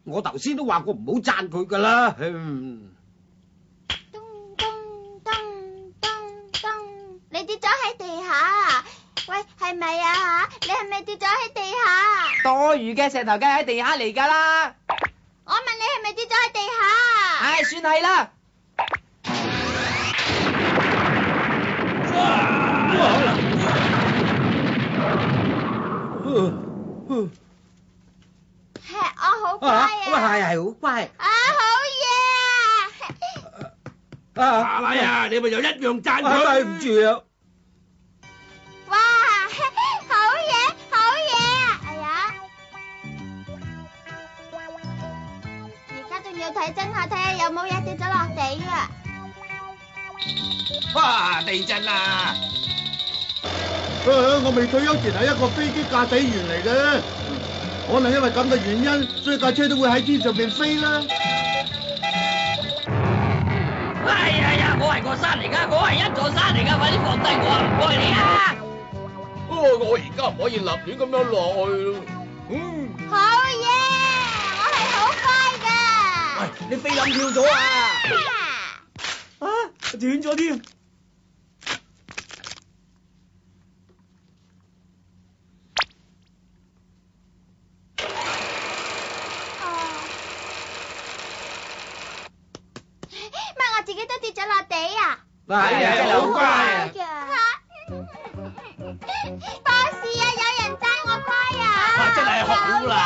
我頭先都話過唔好讚佢噶啦。咚咚咚咚咚，你跌咗喺地下啊！喂，係咪啊？你係咪跌咗喺地下？多餘嘅石頭梗係喺地下嚟㗎啦。我問你係咪跌咗喺地下？唉，算係啦。我好乖啊！係好乖。啊，好嘢啊！阿哎呀，你咪又一樣讚對佢。唔住啊！哇，好嘢，好嘢啊！哎呀，而家仲要睇真下，睇下有冇嘢跌咗落地啊！哇！地震啦！我未退休前係一個飛機駕駛員嚟嘅，可能因為咁嘅原因，所以架車都會喺天上邊飛啦。哎呀，我係個山嚟㗎，我係一座山嚟㗎，快啲放低我啊！唔該你啊！我而家唔可以立亂咁樣落去咯。好嘢，我係好乖㗎。喂，你飛冧跳咗啊！啊，斷咗添。乜我自己都跌咗落地啊！係啊，好乖啊！博士啊，有人讚我乖啊！真係好啦。